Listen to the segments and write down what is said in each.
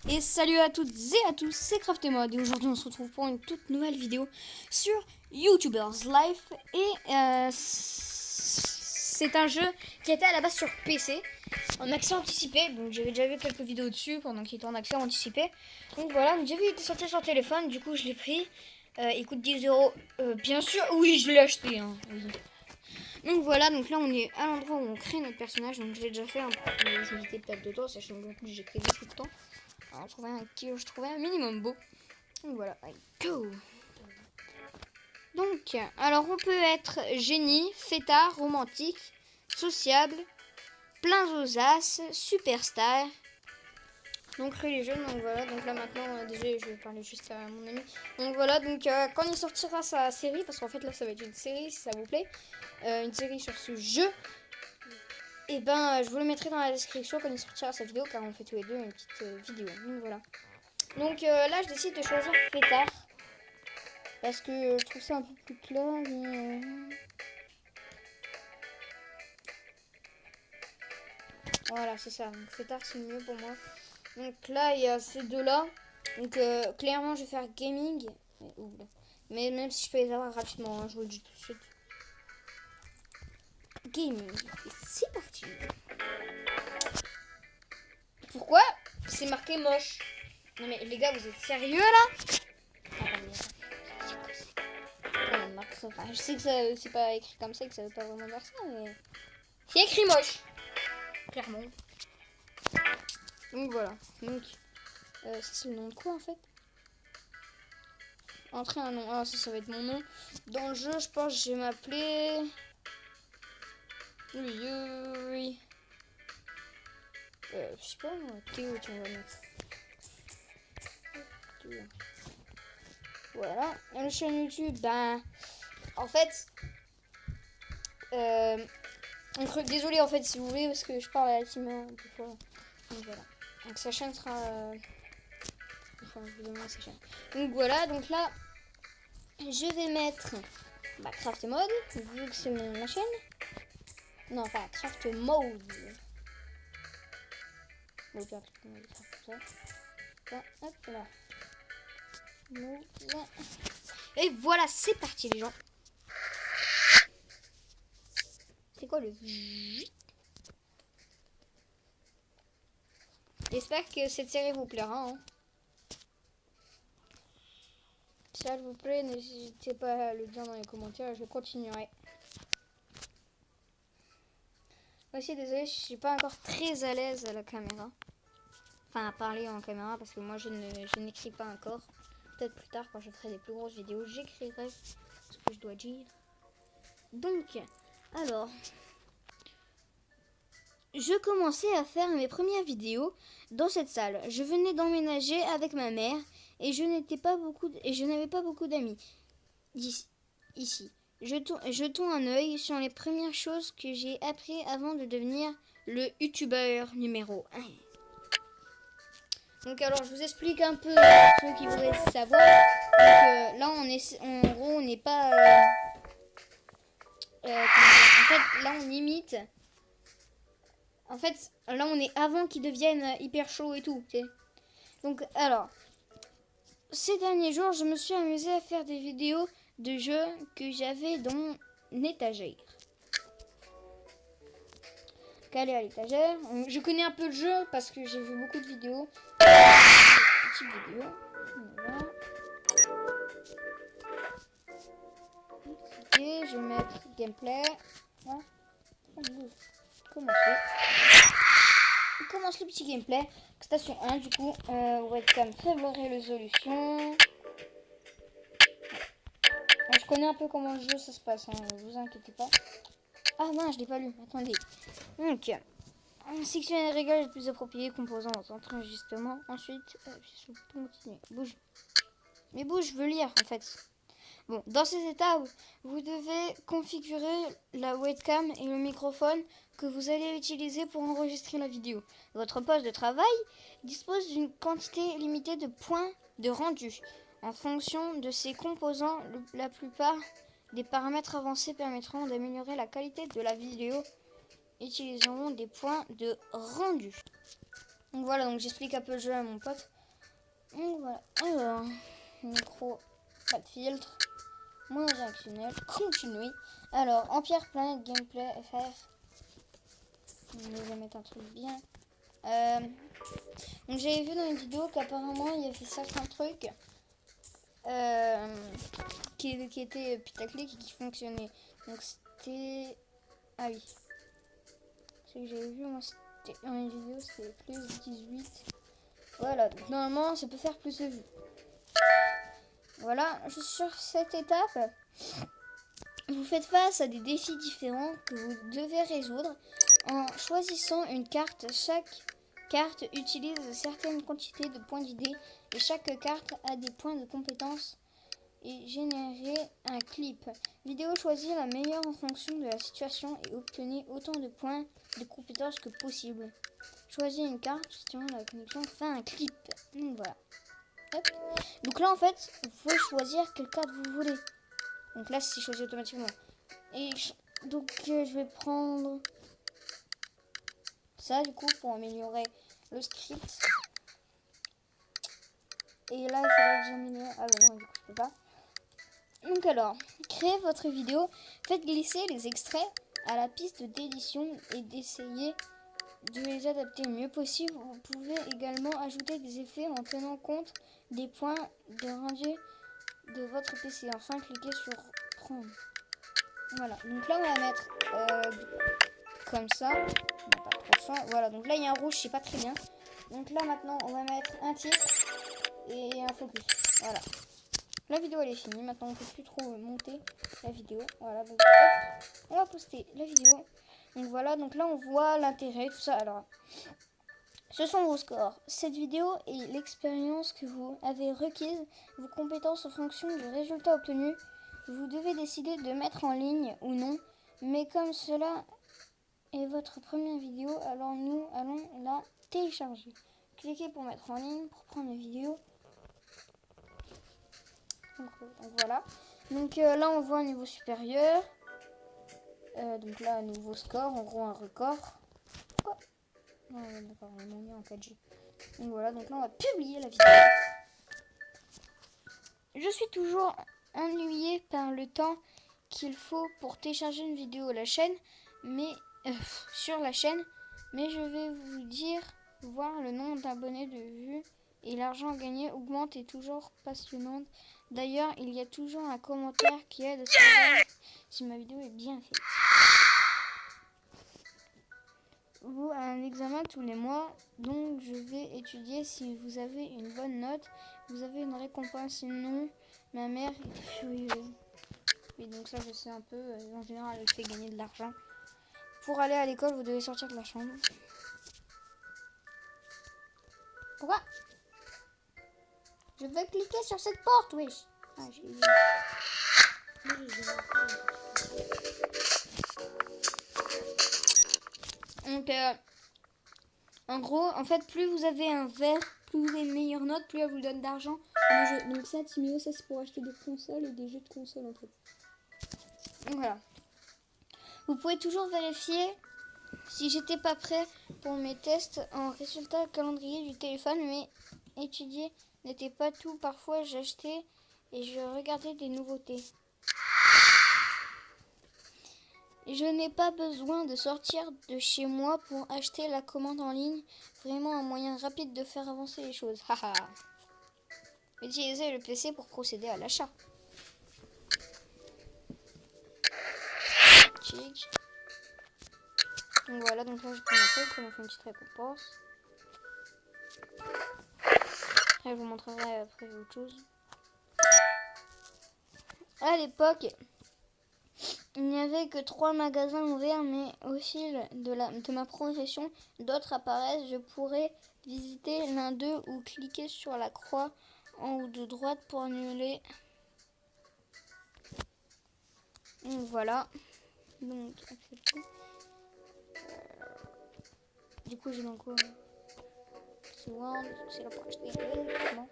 Et salut à toutes et à tous, c'est CrafteMod et aujourd'hui on se retrouve pour une toute nouvelle vidéo sur YouTubers Life et c'est un jeu qui était à la base sur PC en accès anticipé, donc j'avais déjà vu quelques vidéos dessus pendant qu'il était en accès anticipé, donc voilà, j'ai vu qu'il était sorti sur téléphone, du coup je l'ai pris, il coûte 10 euros, bien sûr, oui je l'ai acheté, hein, oui. Donc voilà, donc là on est à l'endroit où on crée notre personnage, donc je l'ai déjà fait hein, pour éviter de perdre de temps, sachant que j'ai pris beaucoup de temps. Alors, je trouvais un minimum beau. Donc voilà, allez, go. Donc, alors on peut être génie, fêtard, romantique, sociable, plein aux as, superstar. Donc religieux, donc voilà, donc là maintenant, déjà je vais parler juste à mon ami. Donc voilà, donc quand il sortira sa série, parce qu'en fait là ça va être une série si ça vous plaît, une série sur ce jeu, et ben je vous le mettrai dans la description quand il sortira sa vidéo, car on fait tous les deux une petite vidéo. Donc voilà. Donc là, je décide de choisir fêtard. Parce que je trouve ça un peu plus clair. Voilà, c'est ça. Donc fêtard, c'est mieux pour moi. Donc là, il y a ces deux-là. Donc clairement, je vais faire gaming. Mais même si je peux les avoir rapidement, hein, je vous le dis tout de suite. Gaming. Et c'est parti. Pourquoi c'est marqué moche? Non mais les gars, vous êtes sérieux là? Enfin, je sais que c'est pas écrit comme ça et que ça veut pas vraiment dire ça, mais c'est écrit moche, clairement. Donc voilà. Donc ça c'est le nom de quoi en fait? Entrer un nom. Ah ça va être mon nom. Dans le jeu, je pense que je vais m'appeler. Oui. Je sais pas moi. Théo, tu vas mettre. Théo. Voilà. Et la chaîne YouTube, ben. En fait. Désolé en fait si vous voulez parce que je parle à la team un peu fort. Donc voilà. Donc sa chaîne sera. Enfin, je vous donnerai sa chaîne. Donc voilà, donc là. Je vais mettre Craft Mode, vu que c'est ma chaîne. Non, enfin, Craft Mode. Bon, bien, comme ça. Hop là. Et voilà, c'est parti, les gens. C'est quoi le... J'espère que cette série vous plaira. Hein. Si ça vous plaît, n'hésitez pas à le dire dans les commentaires, je continuerai. Aussi, désolé, je suis pas encore très à l'aise à la caméra. Enfin, à parler en caméra, parce que moi, je n'écris pas encore. Peut-être plus tard, quand je ferai des plus grosses vidéos, j'écrirai ce que je dois dire. Donc, alors... Je commençais à faire mes premières vidéos dans cette salle. Je venais d'emménager avec ma mère et je n'avais pas beaucoup d'amis ici. Jetons un œil sur les premières choses que j'ai appris avant de devenir le youtubeur numéro 1. Donc alors je vous explique un peu ceux qui voudraient savoir. Donc là en gros on n'est pas en fait là on imite. En fait, là, on est avant qu'ils deviennent hyper chauds et tout, tu sais. Donc, alors, ces derniers jours, je me suis amusée à faire des vidéos de jeux que j'avais dans mon étagère. Calé à l'étagère. Je connais un peu le jeu parce que j'ai vu beaucoup de vidéos. Petites vidéos. Voilà. Ok, je vais mettre gameplay. Voilà. On commence le petit gameplay. Station 1 du coup. Webcam faible résolution. Je connais un peu comment le jeu ça se passe, hein, vous inquiétez pas. Ah non, je l'ai pas lu, attendez. Donc, sélectionnez les réglages les plus appropriés, composants entre justement. Ensuite, continuer. Bouge. Mais bouge, je veux lire en fait. Bon, dans ces étapes, vous devez configurer la webcam et le microphone que vous allez utiliser pour enregistrer la vidéo. Votre poste de travail dispose d'une quantité limitée de points de rendu. En fonction de ces composants, la plupart des paramètres avancés permettront d'améliorer la qualité de la vidéo. Utiliseront des points de rendu. Donc voilà, donc j'explique un peu le jeu à mon pote. Donc voilà. Alors, micro, pas de filtre. Moins réactionnel. Continuer. Alors, Empire Planet Gameplay FR. On va mettre un truc bien. Donc j'avais vu dans une vidéo qu'apparemment il y avait certains trucs qui étaient putaclic et qui fonctionnaient. Donc c'était... Ah oui. Ce que j'avais vu moi, c'était dans une vidéo, c'était plus 18. Voilà, donc normalement ça peut faire plus de vues. Voilà, sur cette étape, vous faites face à des défis différents que vous devez résoudre en choisissant une carte. Chaque carte utilise certaines quantités de points d'idées et chaque carte a des points de compétence et générer un clip vidéo. Choisir la meilleure en fonction de la situation et obtenez autant de points de compétences que possible. Choisir une carte, gestion la connexion, fait un clip. Donc voilà. Hop. Donc là en fait, vous pouvez choisir quelle carte vous voulez. Donc là c'est choisi automatiquement. Et donc je vais prendre ça du coup pour améliorer le script. Et là il faudrait que j'améliore. Ah bah non du coup je peux pas. Donc alors, créez votre vidéo, faites glisser les extraits à la piste d'édition et d'essayer de les adapter le mieux possible. Vous pouvez également ajouter des effets en tenant compte des points de rendu de votre PC. Enfin, cliquez sur prendre. Voilà, donc là on va mettre comme ça. On n'a pas trop le choix. Voilà, donc là il y a un rouge, c'est pas très bien. Donc là maintenant on va mettre un titre et un focus. Voilà. La vidéo elle est finie, maintenant on peut plus trop monter la vidéo. Voilà, donc hop, on va poster la vidéo. Donc voilà, donc là on voit l'intérêt, tout ça. Alors, ce sont vos scores. Cette vidéo est l'expérience que vous avez requise, vos compétences en fonction du résultat obtenu. Vous devez décider de mettre en ligne ou non. Mais comme cela est votre première vidéo, alors nous allons la télécharger. Cliquez pour mettre en ligne, pour prendre la vidéo. Donc voilà. Donc là on voit un niveau supérieur. Donc là un nouveau score, en gros un record. Pourquoi? Non, d'accord, on l'a mis en 4G. Donc voilà, donc là on va publier la vidéo. Je suis toujours ennuyée par le temps qu'il faut pour télécharger une vidéo sur la chaîne, mais je vais vous dire, voir le nombre d'abonnés, de vues et l'argent gagné augmente et toujours passionnante. D'ailleurs, il y a toujours un commentaire qui aide à savoir si ma vidéo est bien faite. Vous avez un examen tous les mois, donc je vais étudier. Si vous avez une bonne note, vous avez une récompense. Sinon, ma mère est furieuse. Oui, donc ça je sais un peu. En général, elle fait gagner de l'argent. Pour aller à l'école, vous devez sortir de la chambre. Pourquoi? Je veux cliquer sur cette porte, wesh. Ah, donc, en gros, en fait, plus vous avez un vert, plus vous avez une meilleure note, plus elle vous donne d'argent. Donc ça, Timéo, ça c'est pour acheter des consoles et des jeux de console en fait. Donc voilà. Vous pouvez toujours vérifier si j'étais pas prêt pour mes tests en résultat calendrier du téléphone, mais étudier n'était pas tout. Parfois j'achetais et je regardais des nouveautés. Je n'ai pas besoin de sortir de chez moi pour acheter la commande en ligne. Vraiment un moyen rapide de faire avancer les choses. Haha. Utilisez le PC pour procéder à l'achat. Chic. Donc voilà, donc là je prends mon truc, on fait une petite récompense. Après je vous montrerai après autre chose. À l'époque, il n'y avait que 3 magasins ouverts, mais au fil de ma progression, d'autres apparaissent. Je pourrais visiter l'un d'eux ou cliquer sur la croix en haut de droite pour annuler. Donc voilà. Donc accepter. Du coup j'ai dans quoi? C'est là pour acheter des équipements.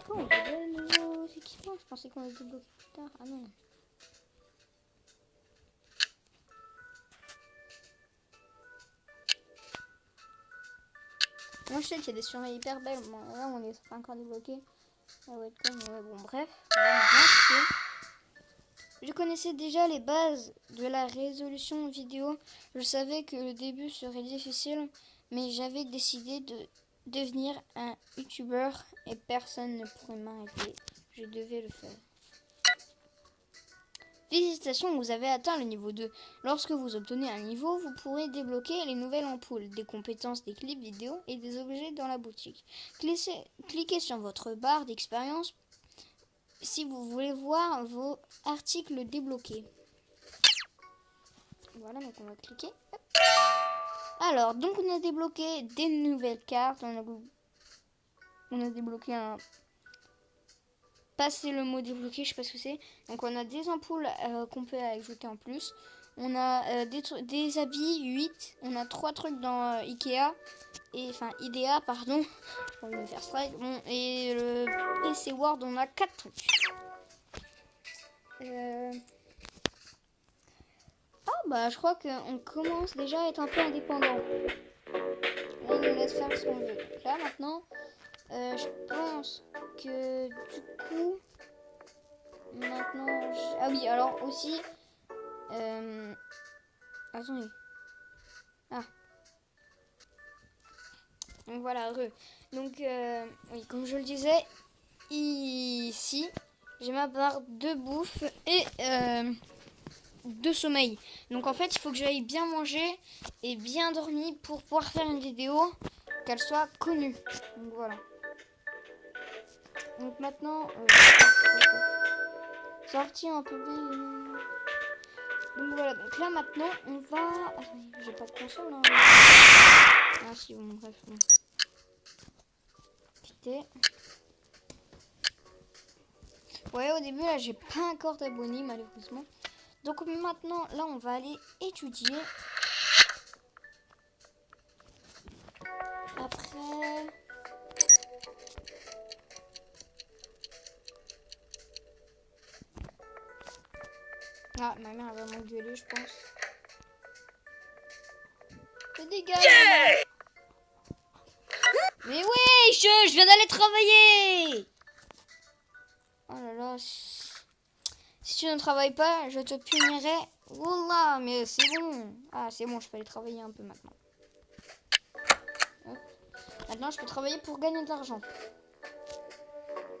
Oh, j'ai de nouveaux équipements. Je pensais qu'on les débloquait plus tard. Ah non. Moi je sais qu'il y a des surveilles hyper belles. Bon, là on est pas encore débloqué. La webcam, ouais, bon bref. Je connaissais déjà les bases de la résolution vidéo. Je savais que le début serait difficile, mais j'avais décidé de devenir un youtubeur et personne ne pourrait m'arrêter. Je devais le faire. Félicitations, vous avez atteint le niveau 2. Lorsque vous obtenez un niveau, vous pourrez débloquer les nouvelles ampoules, des compétences, des clips vidéo et des objets dans la boutique. Cliquez sur votre barre d'expérience si vous voulez voir vos articles débloqués. Voilà, donc on va cliquer. Hop. Alors, donc on a débloqué des nouvelles cartes. On a débloqué un... Passer le mot débloqué, je sais pas ce que c'est. Donc on a des ampoules qu'on peut ajouter en plus. On a des habits 8. On a 3 trucs dans Ikea. Enfin IDEA, pardon. Je vais me faire strike. Bon, et le PC Word, on a 4 trucs. Ah bah je crois qu'on commence déjà à être un peu indépendant. On nous laisse faire ce qu'on veut. Donc là maintenant, je pense que du coup, maintenant... Ah oui, alors aussi... Attendez. Ah. Donc voilà, heureux. Donc, oui, comme je le disais, ici, j'ai ma barre de bouffe et de sommeil. Donc en fait, il faut que j'aille bien manger et bien dormir pour pouvoir faire une vidéo, qu'elle soit connue. Donc voilà. Donc maintenant, sortir un peu bien. Donc voilà, donc là maintenant, on va... Ah, j'ai pas de console, hein. Ah si, bon, bref, bon. Quitter. Ouais, au début, là, j'ai pas encore d'abonnés, malheureusement. Donc maintenant, là, on va aller étudier. Après... Ah, ma mère, elle va m'engueuler, je pense. Mais dégage! Yeah! Mais oui, je viens d'aller travailler! Oh là là. Si tu ne travailles pas, je te punirai. Wallah, mais c'est bon. Ah, c'est bon, je peux aller travailler un peu maintenant. Hop. Maintenant, je peux travailler pour gagner de l'argent.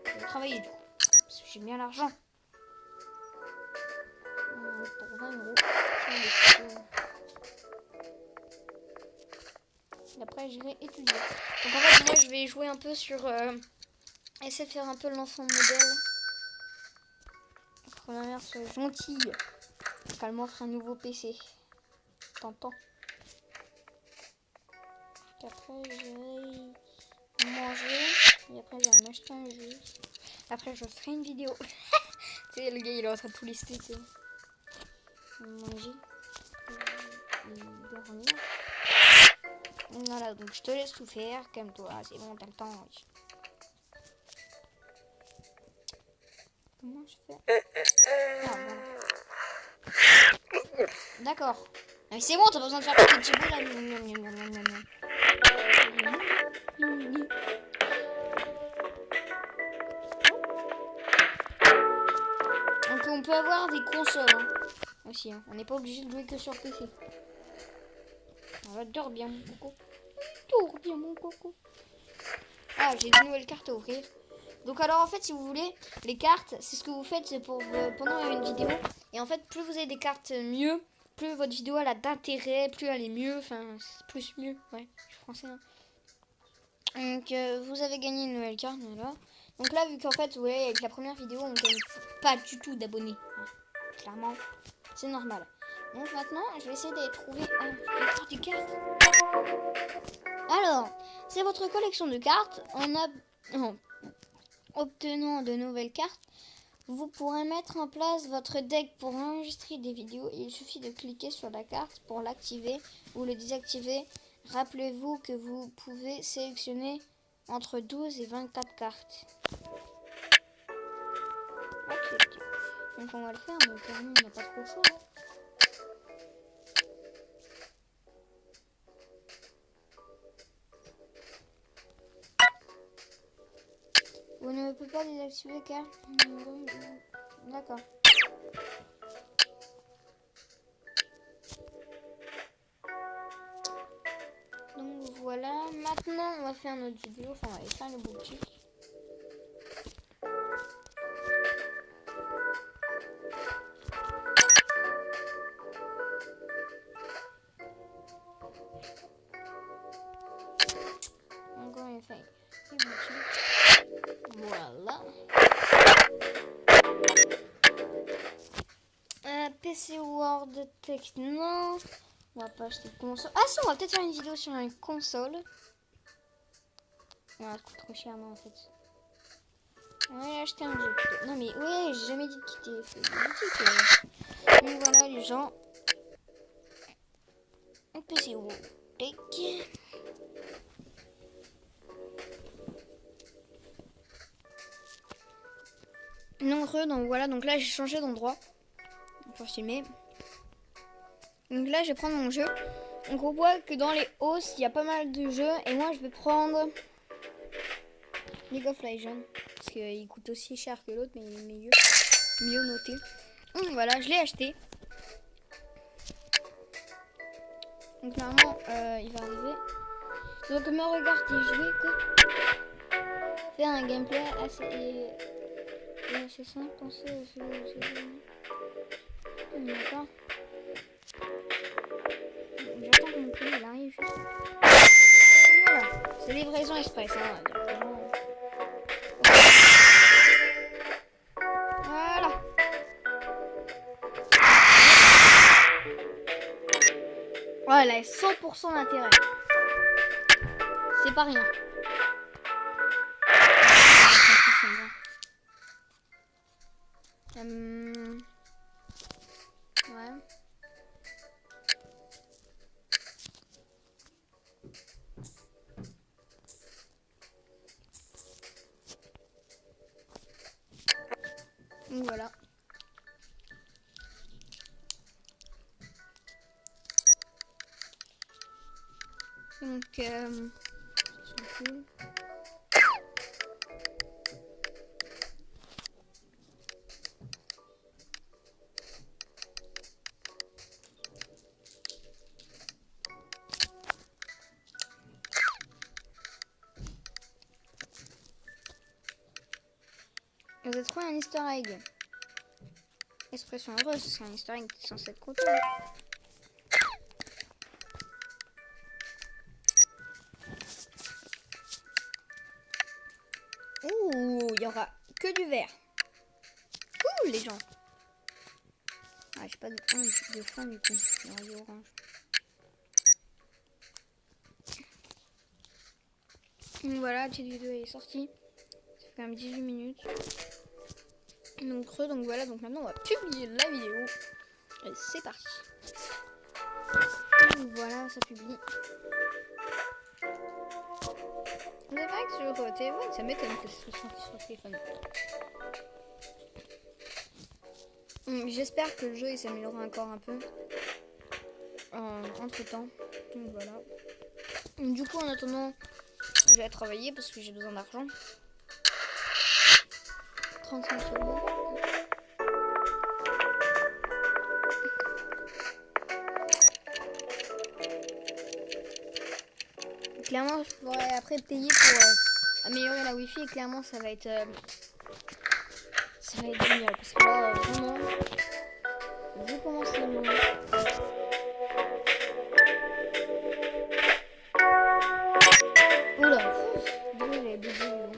Je vais travailler du coup. Parce que j'ai bien l'argent. Pour 20 euros. Et après, j'irai étudier. Donc en fait, moi, je vais jouer un peu sur... essayer de faire un peu l'enfant modèle. Pour que ma mère soit gentille. Qu'elle m'offre un nouveau PC. T'entends? Après, j'irai manger. Et après, j'irai m'acheter un jus. Après, je ferai une vidéo. Tu sais, le gars, il est en train de tout lister, tu sais. Manger. Et dormir. Voilà, donc je te laisse tout faire. Calme-toi, c'est bon, t'as le temps. Oui. Comment je fais? Ah, voilà. D'accord. Mais c'est bon, t'as pas besoin de faire tout ce petit bout là. Donc on peut avoir des consoles hein, aussi. Hein. On n'est pas obligé de jouer que sur PC. Dors bien mon coco. Dors bien mon coco. Ah, j'ai de nouvelles cartes à ouvrir. Donc alors en fait si vous voulez, les cartes, c'est ce que vous faites pour pendant une vidéo. Et en fait plus vous avez des cartes mieux, plus votre vidéo elle a d'intérêt, plus elle est mieux. Enfin, plus mieux, ouais, je suis français. Hein. Donc vous avez gagné une nouvelle carte, voilà. Donc là vu qu'en fait vous voyez avec la première vidéo on gagne pas du tout d'abonnés. Ouais, clairement, c'est normal. Donc maintenant je vais essayer de trouver des cartes. Alors, c'est votre collection de cartes. Obtenant de nouvelles cartes, vous pourrez mettre en place votre deck pour enregistrer des vidéos. Il suffit de cliquer sur la carte pour l'activer ou le désactiver. Rappelez-vous que vous pouvez sélectionner entre 12 et 24 cartes. Ok. Donc on va le faire, mais clairement on n'a pas trop chaud. Hein. Vous ne pouvez pas désactiver car... D'accord. Donc voilà, maintenant on va faire notre vidéo, enfin on va aller faire le boutique. Donc on va faire le boutique. Voilà. PC Word Techno. On va pas acheter de console. Ah si, on va peut-être faire une vidéo sur une console. Ah, ça coûte trop cher, non, en fait. On va acheter un jeu plutôt. Non, mais ouais, j'ai jamais dit de quitter. Donc voilà, les gens. Un PC Word Tech. Donc voilà, donc là j'ai changé d'endroit pour filmer. Donc là je vais prendre mon jeu. Donc on voit que dans les hausses il y a pas mal de jeux. Et moi je vais prendre League of Legends. Parce qu'il coûte aussi cher que l'autre, mais il est mieux noté. Donc voilà, je l'ai acheté. Donc normalement il va arriver. Donc me regardez jouer quoi. Faire un gameplay assez simple. Pensez aussi. D'accord. J'attends que mon colis il arrive juste. Voilà, c'est livraison express. Hein, directement. Voilà. Voilà, 100% d'intérêt. C'est pas rien. Ouais. Donc voilà. Donc vous avez trouvé un easter egg. Expression heureuse, c'est un easter egg qui est censé être content. Ouh, il y aura que du vert. Ouh, les gens. Ah, j'ai pas de fond du coup. Il y aura du orange. Donc voilà, la petite vidéo est sortie. Ça fait quand même 18 minutes. Donc voilà, donc maintenant on va publier la vidéo. Et c'est parti. Donc voilà, ça publie. C'est vrai que sur le téléphone, ça m'étonne que ce soit sorti sur le téléphone. J'espère que le jeu il s'améliorera encore un peu entre temps. Donc voilà. Du coup, en attendant, je vais travailler parce que j'ai besoin d'argent. 35 euros. Clairement, je pourrais après payer pour améliorer la wifi. Et clairement, ça va être génial parce que là, vraiment, vu comment c'est long. Oula, désolé, j'avais bugué le long.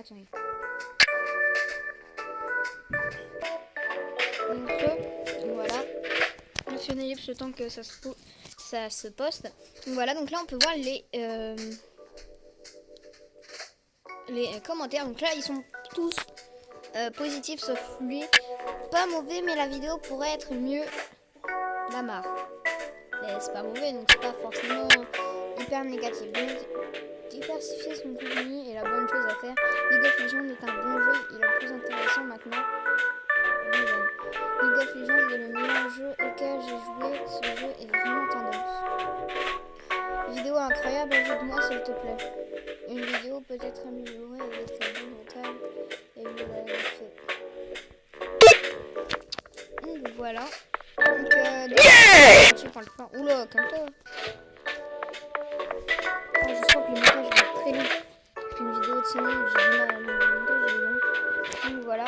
Attendez. Donc voilà. Mentionner l'ellipse le temps que ça se poste. Donc voilà, donc là on peut voir les commentaires. Donc là ils sont tous positifs sauf lui. Pas mauvais, mais la vidéo pourrait être mieux. La marre. Mais c'est pas mauvais, donc c'est pas forcément hyper négatif. Donc diversifier son contenu est la bonne chose à faire. League of Legends est un bon jeu, il est le plus intéressant maintenant. League of Legends est le meilleur jeu auquel j'ai joué. Ce jeu est vraiment tendance. Vidéo incroyable, ajoute-moi s'il te plaît. une vidéo peut être améliorée avec la bonne rentable et vous l'avez fait. Donc voilà. Donc je parle pas. Oula, comme toi. Oh, je sens que le montage va être très long. Je fais une vidéo de 5 minutes, j'ai du mal à le montage est long. Donc voilà.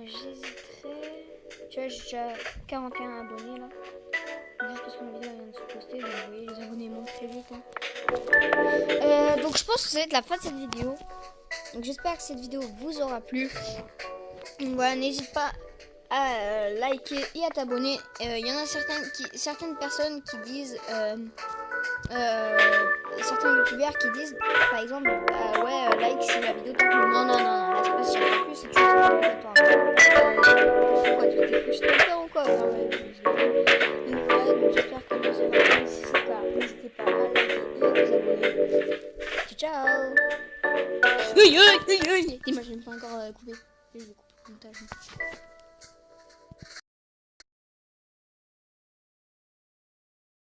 J'hésiterais. Tu vois, j'ai déjà 41 abonnés là. Juste parce que ma vidéo vient de se poster, donc vous voyez, les abonnés montent très vite. Donc je pense que ça va être la fin de cette vidéo. Donc j'espère que cette vidéo vous aura plu. Donc voilà, n'hésite pas à liker et à t'abonner. Il y en a certaines personnes qui disent, certains youtubeurs qui disent, par exemple, ouais, like si la vidéo t'a plu. Non, non, non, non, là c'est pas si elle t'a plu, c'est toujours obligatoire. Pourquoi tu t'es fait jeter peur ou quoi? Non, donc voilà, donc j'espère que vous aurez plu. Si c'est le cas, n'hésitez pas à liker et à vous abonner. Ciao, ciao. Dis-moi, je n'ai pas encore coupé. Je vais couper le montage.